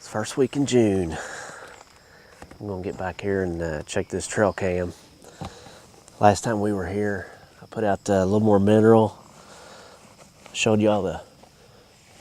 First week in June. I'm gonna get back here and check this trail cam. Last time we were here, I put out a little more mineral. Showed you all the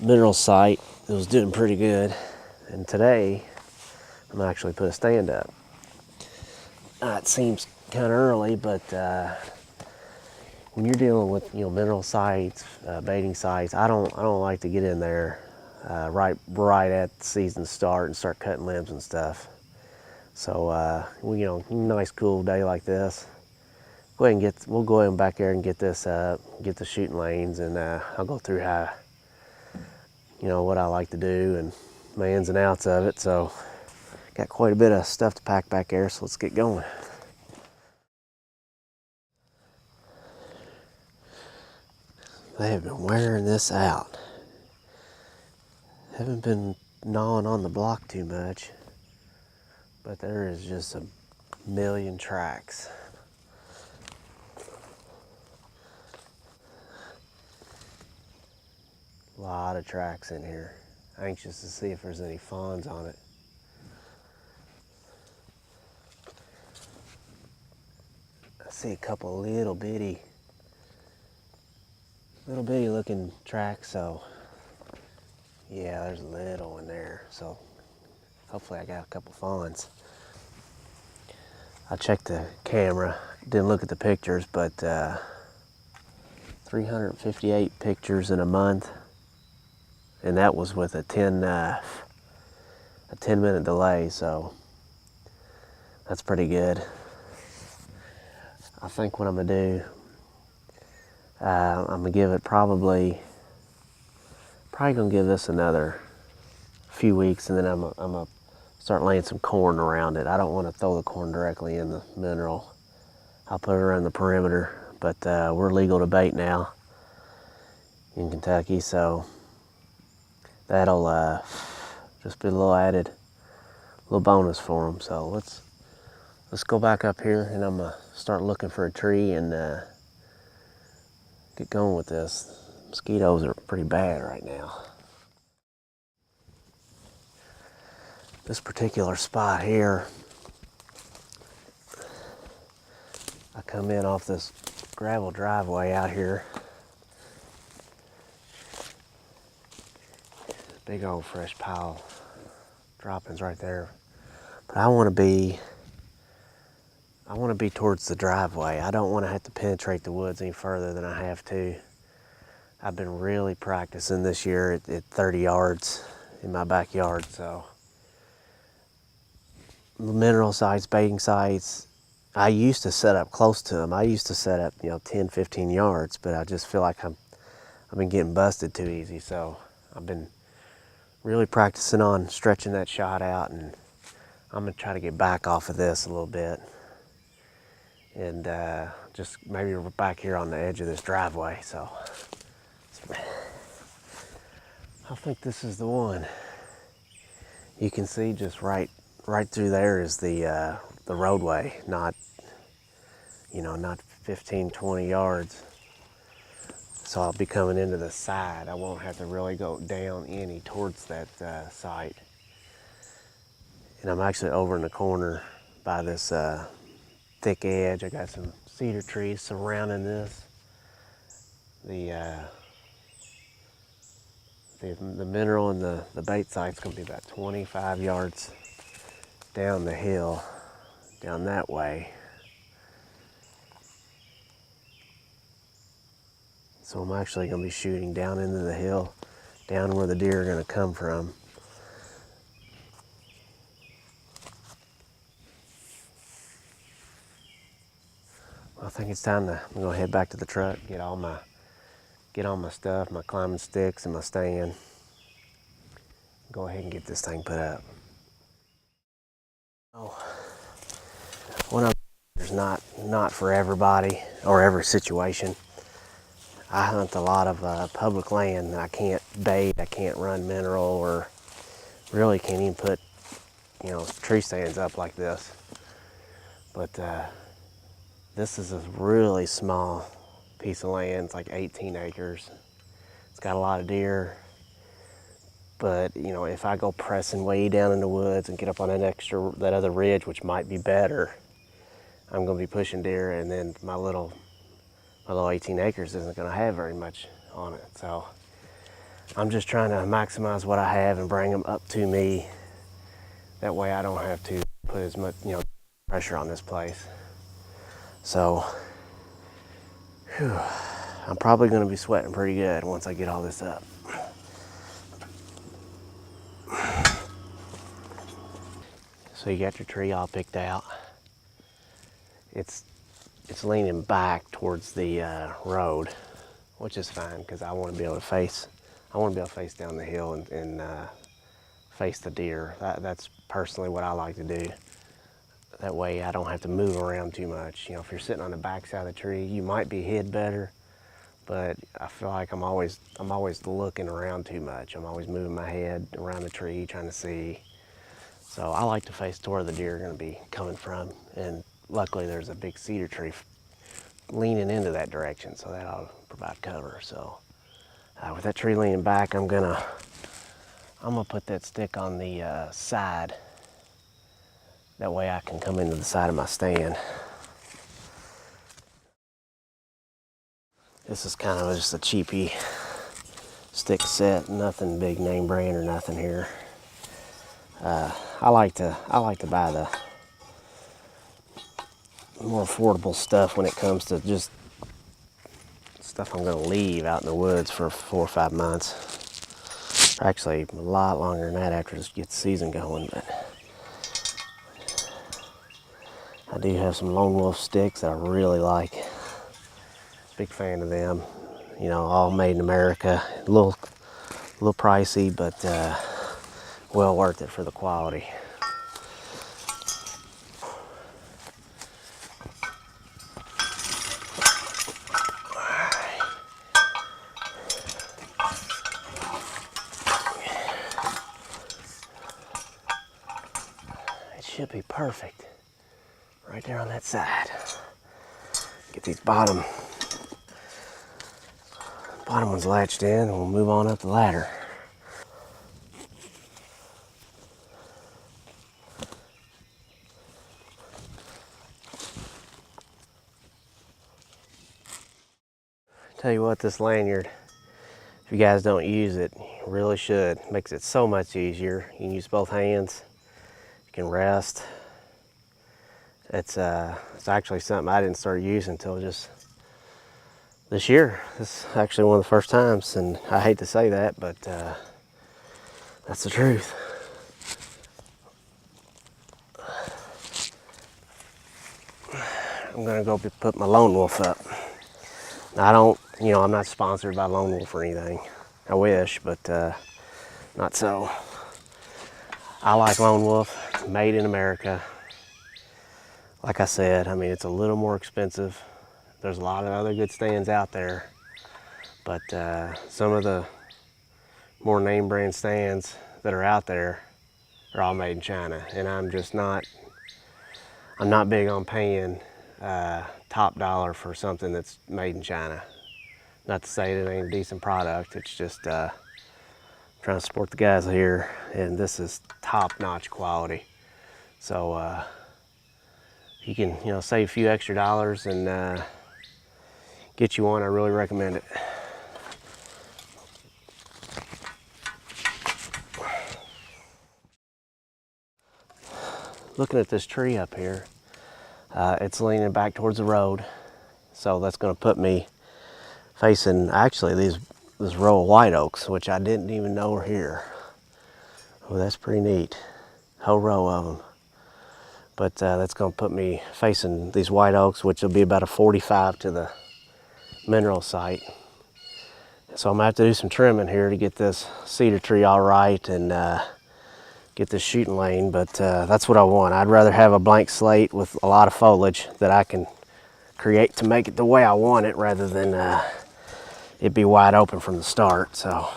mineral site. It was doing pretty good. And today, I'm gonna actually put a stand up. It seems kind of early, but when you're dealing with mineral sites, baiting sites, I don't like to get in there right at the season start and start cutting limbs and stuff. So nice cool day like this, we'll go ahead and back there and get this get the shooting lanes, and I'll go through how what I like to do and my ins and outs of it. So got quite a bit of stuff to pack back there, so let's get going. They have been wearing this out. Haven't been gnawing on the block too much, but there is just a million tracks. A lot of tracks in here. Anxious to see if there's any fawns on it. I see a couple little bitty looking tracks, so yeah, there's a little one there. So hopefully I got a couple fawns. I checked the camera, didn't look at the pictures, but 358 pictures in a month, and that was with a 10-minute delay, so that's pretty good. I think what I'm gonna do, I'm gonna give it probably gonna give this another few weeks, and then I'm gonna start laying some corn around it. I don't want to throw the corn directly in the mineral. I'll put it around the perimeter, but we're legal to bait now in Kentucky, so that'll just be a little bonus for them. So let's go back up here, and I'm gonna start looking for a tree and get going with this. Mosquitoes are pretty bad right now. This particular spot here, I come in off this gravel driveway out here. Big old fresh pile droppings right there. But I want to be towards the driveway. I don't want to have to penetrate the woods any further than I have to. I've been really practicing this year at 30 yards in my backyard, so mineral sites, baiting sites, I used to set up close to them. I used to set up 10, 15 yards, but I just feel like I've been getting busted too easy. So I've been really practicing on stretching that shot out, and I'm gonna try to get back off of this a little bit, and just maybe we're back here on the edge of this driveway. So I think this is the one. You can see just right through there is the roadway, not 15, 20 yards. So I'll be coming into the side. I won't have to really go down any towards that site. And I'm actually over in the corner by this thick edge. I got some cedar trees surrounding this. The mineral and the bait site's gonna be about 25 yards down the hill, down that way. So I'm actually gonna be shooting down into the hill, down where the deer are gonna come from. I think it's time to head back to the truck, get all my stuff, my climbing sticks and my stand. Go ahead and get this thing put up. Oh, one of them is not for everybody or every situation. I hunt a lot of public land. I can't bait, I can't run mineral, or really can't even put tree stands up like this. But this is a really small piece of land. It's like 18 acres. It's got a lot of deer, But you know, if I go pressing way down in the woods and get up on that other ridge, which might be better, I'm gonna be pushing deer, and then my little 18 acres isn't gonna have very much on it. So I'm just trying to maximize what I have and bring them up to me. That way I don't have to put as much, you know, pressure on this place. So, whew, I'm probably gonna be sweating pretty good once I get all this up. So you got your tree all picked out. It's leaning back towards the road, which is fine because I want to be able to face down the hill and face the deer. That's personally what I like to do. That way I don't have to move around too much. You know, if you're sitting on the back side of the tree, you might be hid better, but I feel like I'm always looking around too much. I'm always moving my head around the tree trying to see. So I like to face to where the deer are going to be coming from, and luckily there's a big cedar tree leaning into that direction, so that'll provide cover. So with that tree leaning back, I'm gonna put that stick on the side. That way I can come into the side of my stand. This is kind of just a cheapy stick set, nothing big name brand or nothing here. I like to buy the more affordable stuff when it comes to just stuff I'm gonna leave out in the woods for 4 or 5 months. Actually, a lot longer than that after this gets the season going, but I do have some Lone Wolf sticks that I really like. Big fan of them. You know, all made in America. A little pricey, but well worth it for the quality. It should be perfect. Right there on that side. Get these bottom ones latched in, and we'll move on up the ladder. Tell you what, this lanyard, if you guys don't use it, you really should. It makes it so much easier. You can use both hands. You can rest. It's actually something I didn't start using until just this year. This is actually one of the first times, and I hate to say that, but that's the truth. I'm gonna go put my Lone Wolf up. Now, I'm not sponsored by Lone Wolf or anything. I wish, but not so. I like Lone Wolf, made in America. Like I said, I mean, it's a little more expensive. There's a lot of other good stands out there, but some of the more name brand stands that are out there are all made in China, and I'm not big on paying top dollar for something that's made in China. Not to say that it ain't a decent product, it's just trying to support the guys here, and this is top-notch quality. So if you can, save a few extra dollars and get you one, I really recommend it. Looking at this tree up here, it's leaning back towards the road, so that's going to put me facing actually this row of white oaks, which I didn't even know were here. Oh, that's pretty neat, whole row of them. But that's going to put me facing these white oaks, which will be about a 45 to the mineral site. So I'm going to have to do some trimming here to get this cedar tree all right and get this shooting lane, but that's what I want. I'd rather have a blank slate with a lot of foliage that I can create to make it the way I want it, rather than it be wide open from the start. So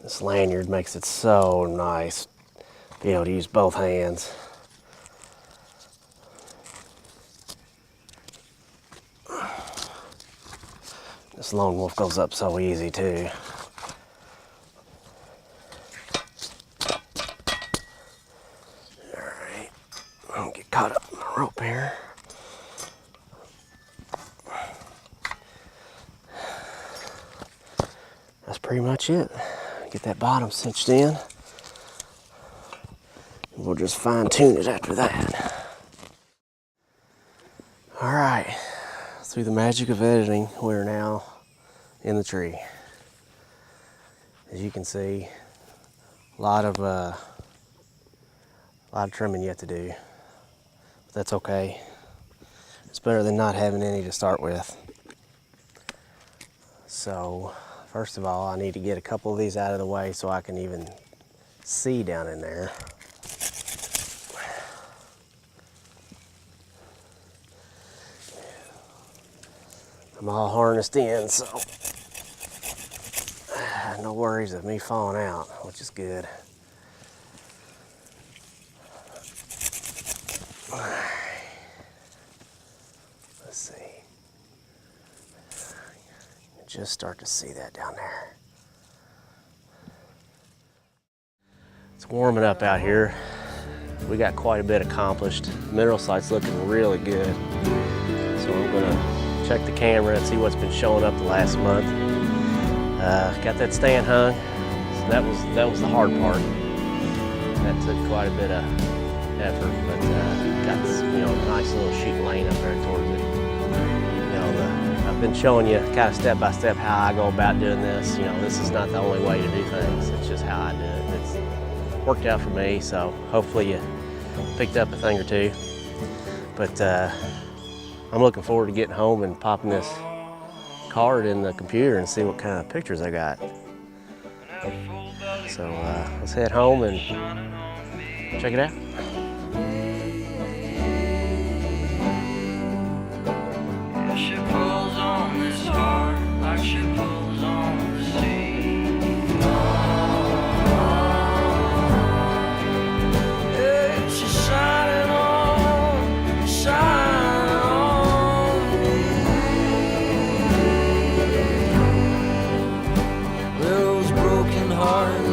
this lanyard makes it so nice be able to use both hands. This lone wolf goes up so easy too. Alright, I'll get caught up in the rope here. That's pretty much it. Get that bottom cinched in. We'll just fine tune it after that. All right, through the magic of editing, we're now in the tree. As you can see, a lot of trimming yet to do. But that's okay. It's better than not having any to start with. So, first of all, I need to get a couple of these out of the way so I can even see down in there. I'm all harnessed in, so no worries of me falling out, which is good. Let's see. Just start to see that down there. It's warming up out here. We got quite a bit accomplished. The mineral site's looking really good. So I'm gonna check the camera and see what's been showing up the last month. Got that stand hung. So that was the hard part. That took quite a bit of effort, but got this, a nice little sheet laying up there towards it. I've been showing you kind of step by step how I go about doing this. This is not the only way to do things. It's just how I do it. It's worked out for me, so hopefully you picked up a thing or two. But I'm looking forward to getting home and popping this card in the computer and see what kind of pictures I got. So let's head home and check it out. She pulls on this heart like she pulls on the sea. Yeah, she's shining on, shining on me. Well, those broken hearts